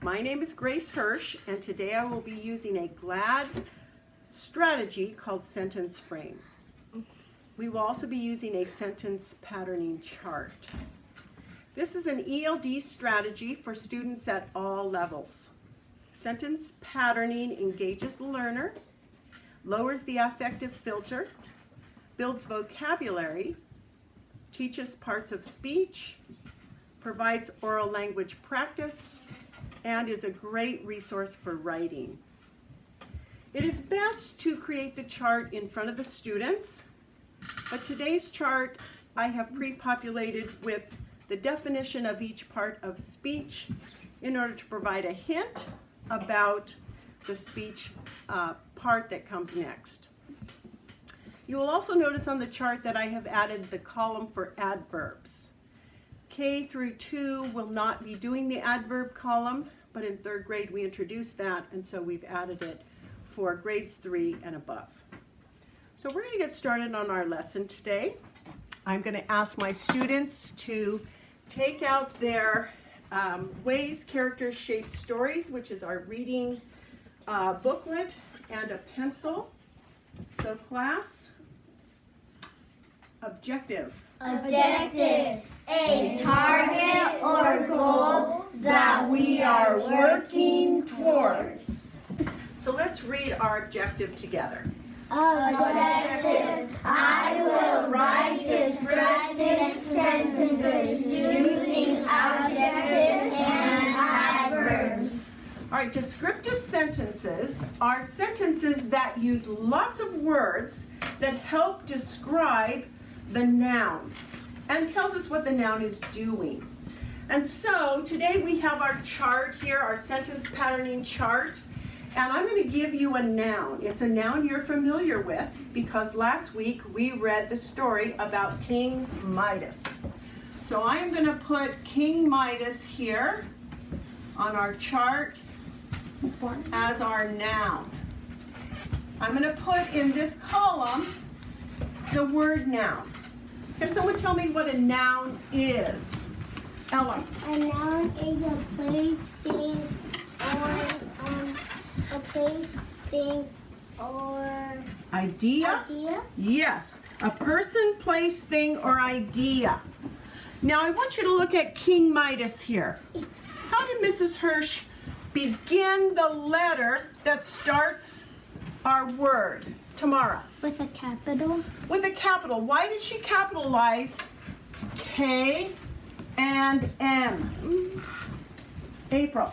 My name is Grace Hersch, and today I will be using a GLAD strategy called sentence frame. We will also be using a sentence patterning chart. This is an ELD strategy for students at all levels. Sentence patterning engages the learner, lowers the affective filter, builds vocabulary, teaches parts of speech, provides oral language practice, and is a great resource for writing. It is best to create the chart in front of the students, but today's chart I have pre-populated with the definition of each part of speech in order to provide a hint about the speech part that comes next. You will also notice on the chart that I have added the column for adverbs. K through 2 will not be doing the adverb column, but in 3rd grade we introduced that, and so we've added it for grades 3 and above. So we're going to get started on our lesson today. I'm going to ask my students to take out their Ways, Characters, Shapes, Stories, which is our reading booklet, and a pencil. So class, objective. Objective, a target or goal that we are working towards. So let's read our objective together. Objective, I will write descriptive sentences using adjectives and adverbs. All right, descriptive sentences are sentences that use lots of words that help describe the noun and tells us what the noun is doing. And so today we have our chart here, our sentence patterning chart, and I'm going to give you a noun. It's a noun you're familiar with because last week we read the story about King Midas. So I'm going to put King Midas here on our chart as our noun. I'm going to put in this column the word noun. Can someone tell me what a noun is? Ella. A noun is a place, thing, or Idea? Yes, a person, place, thing, or idea. Now I want you to look at King Midas here. How did Mrs. Hersch begin the letter that starts our word, Tamara? with a capital. With a capital. Why did she capitalize K and M? April.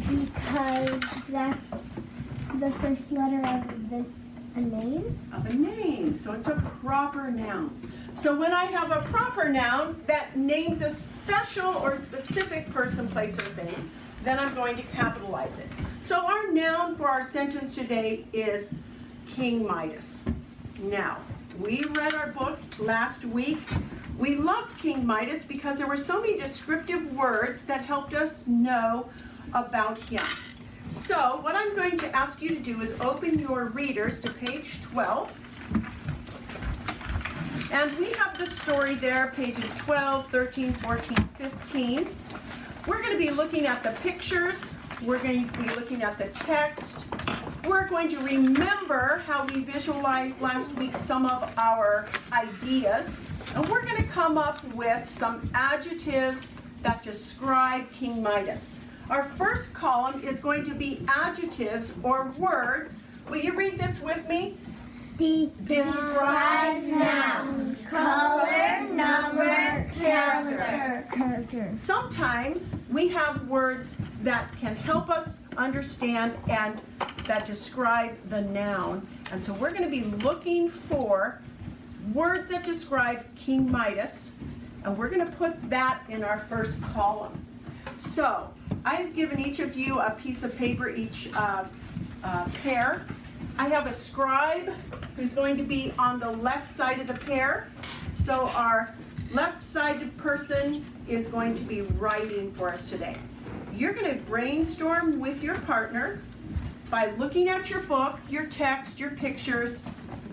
Because that's the first letter of a name. Of a name, so it's a proper noun. So when I have a proper noun that names a special or specific person, place, or thing, then I'm going to capitalize it. So our noun for our sentence today is King Midas. Now, we read our book last week. We loved King Midas because there were so many descriptive words that helped us know about him. So what I'm going to ask you to do is open your readers to page 12. And we have the story there, pages 12, 13, 14, 15. We're going to be looking at the pictures. We're going to be looking at the text. We're going to remember how we visualized last week some of our ideas. And we're going to come up with some adjectives that describe King Midas. Our first column is going to be adjectives or words. Will you read this with me? Describes nouns, color, number, character. Sometimes we have words that can help us understand and that describe the noun. And so we're going to be looking for words that describe King Midas, and we're going to put that in our first column. So I've given each of you a piece of paper, each pair. I have a scribe who's going to be on the left side of the pair. So our left-sided person is going to be writing for us today. You're going to brainstorm with your partner by looking at your book, your text, your pictures,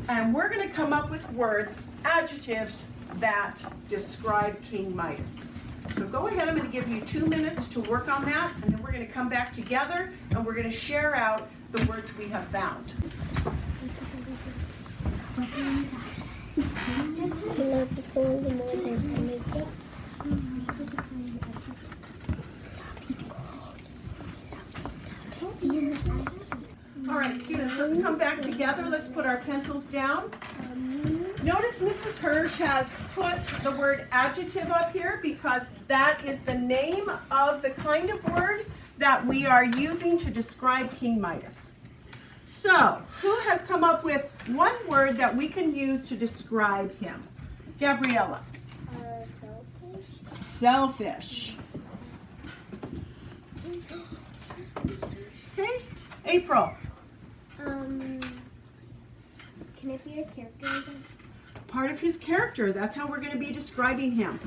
and we're going to come up with words, adjectives that describe King Midas. So go ahead, I'm going to give you 2 minutes to work on that, and then we're going to come back together and we're going to share out the words we have found. All right, students, let's come back together. Let's put our pencils down. Notice Mrs. Hersch has put the word adjective up here because that is the name of the kind of word that we are using to describe King Midas. So, who has come up with one word that we can use to describe him? Gabriella. Selfish. Okay, April. Can it be a character again? Part of his character, that's how we're going to be describing him.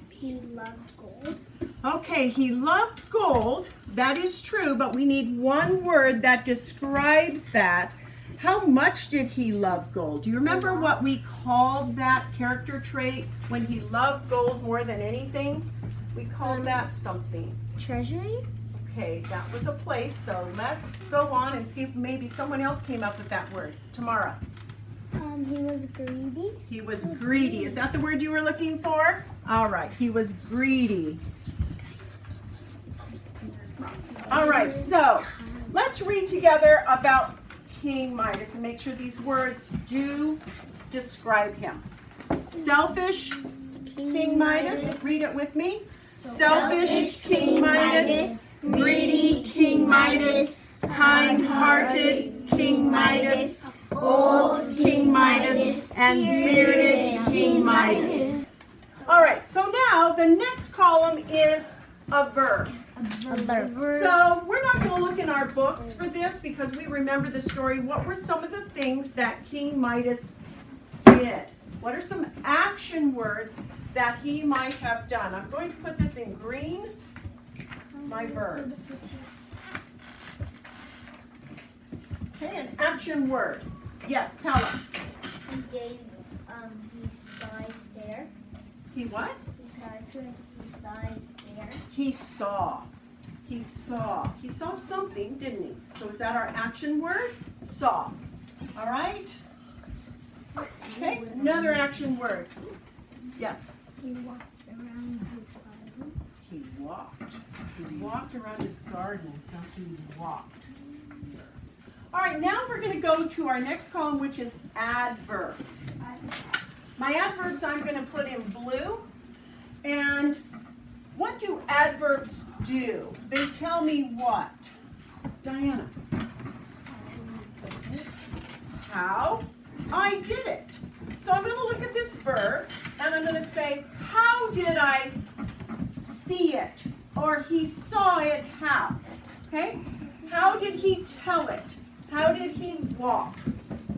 He loved gold. Okay, he loved gold. That is true, but we need one word that describes that. How much did he love gold? Do you remember what we called that character trait when he loved gold more than anything? We called that something. Treasury? Okay, that was a place, so let's go on and see if maybe someone else came up with that word. Tamara. He was greedy. He was greedy. Is that the word you were looking for? All right, he was greedy. All right, so let's read together about King Midas and make sure these words do describe him. Selfish King Midas, read it with me. Selfish King Midas, greedy King Midas, kind-hearted King Midas, old King Midas, and bearded King Midas. All right, so now the next column is a verb. So we're not going to look in our books for this because we remember the story. What were some of the things that King Midas did? What are some action words that he might have done? I'm going to put this in green, my verbs. Okay, an action word. Yes, Paula. He gave, he size there. He what? He size there. He saw. He saw. He saw something, didn't he? So is that our action word? Saw. All right? Okay, another action word. Yes? He walked around his garden. He walked. He walked around his garden, so he walked. Yes. All right, now we're going to go to our next column, which is adverbs. My adverbs I'm going to put in blue. And what do adverbs do? They tell me what? Diana. How I did it. So I'm going to look at this verb and I'm going to say, how did I see it? Or he saw it how? Okay? How did he tell it? How did he walk?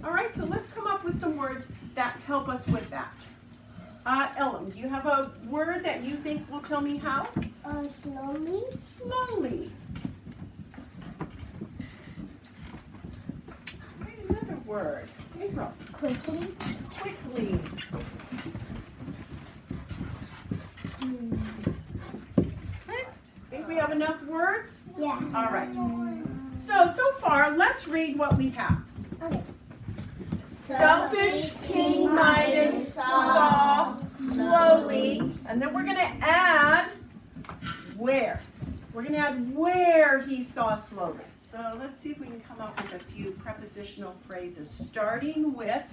All right, so let's come up with some words that help us with that. Ellen, do you have a word that you think will tell me how? Slowly. Slowly. Right, another word. April. Quickly. Quickly. Okay. Think we have enough words? Yeah. All right. So far, let's read what we have. Okay. Selfish King Midas saw slowly, and then we're going to add where. We're going to add where he saw slowly. So let's see if we can come up with a few prepositional phrases, starting with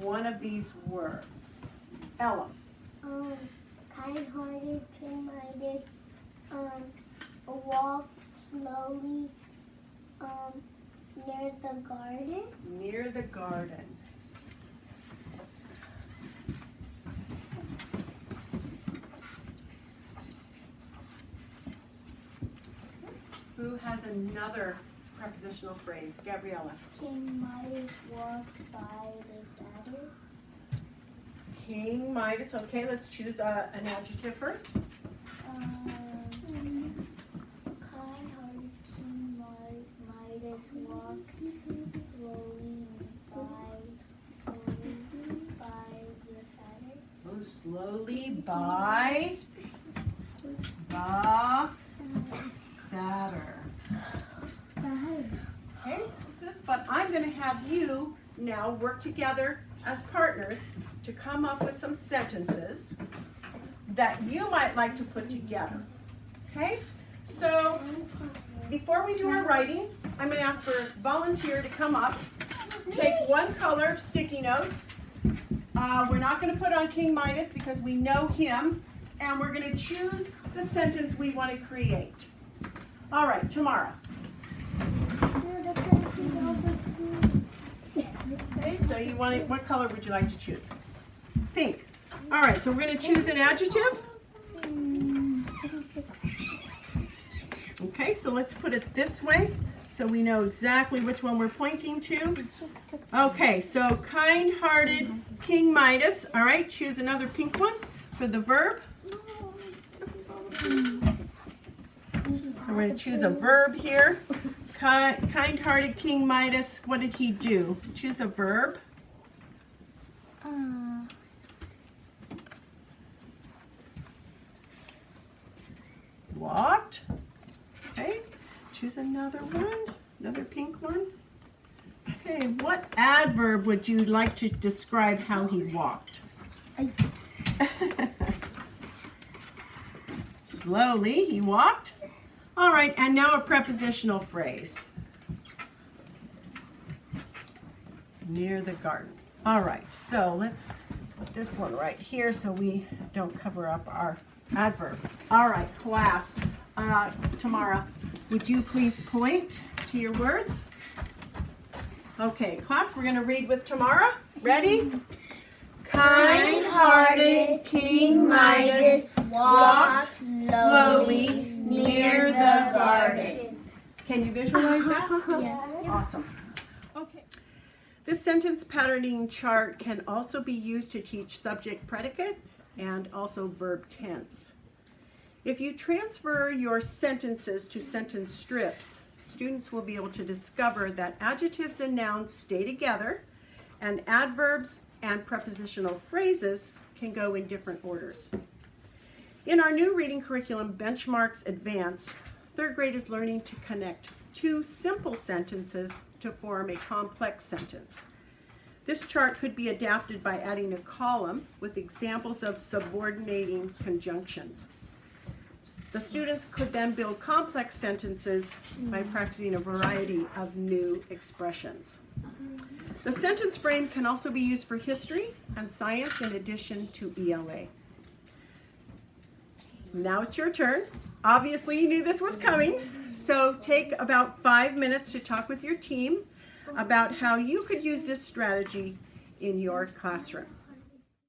one of these words. Ellen. Kind-hearted King Midas walked slowly near the garden. Near the garden. Who has another prepositional phrase? Gabriella. King Midas walked by the saddle. King Midas. Okay, let's choose an adjective first. Kind-hearted King Midas walked slowly by the saddle. slowly by the setter. Okay, what's this? But I'm going to have you now work together as partners to come up with some sentences that you might like to put together. Okay, so before we do our writing, I'm going to ask for a volunteer to come up, take one color sticky notes. We're not going to put on King Midas because we know him, and we're going to choose the sentence we want to create. All right, Tamara. Okay, so you want it, what color would you like to choose? Pink. All right, so we're going to choose an adjective. Okay, so let's put it this way so we know exactly which one we're pointing to. Okay, so kind-hearted King Midas. All right, choose another pink one for the verb. So we're going to choose a verb here. Kind-hearted King Midas, what did he do? Choose a verb. Walked. Okay, choose another one, another pink one. Okay, what adverb would you like to describe how he walked? Slowly, he walked. All right, and now a prepositional phrase. Near the garden. All right, so let's put this one right here so we don't cover up our adverb. All right, class. Tamara, would you please point to your words? Okay, class, we're going to read with Tamara. Ready? Kind-hearted King Midas walked slowly near the garden. Can you visualize that? Yeah. Awesome. Okay. This sentence patterning chart can also be used to teach subject predicate and also verb tense. If you transfer your sentences to sentence strips, students will be able to discover that adjectives and nouns stay together and adverbs and prepositional phrases can go in different orders. In our new reading curriculum, Benchmarks Advance, third grade is learning to connect two simple sentences to form a complex sentence. This chart could be adapted by adding a column with examples of subordinating conjunctions. The students could then build complex sentences by practicing a variety of new expressions. The sentence frame can also be used for history and science in addition to ELA. Now it's your turn. Obviously you knew this was coming, so take about 5 minutes to talk with your team about how you could use this strategy in your classroom.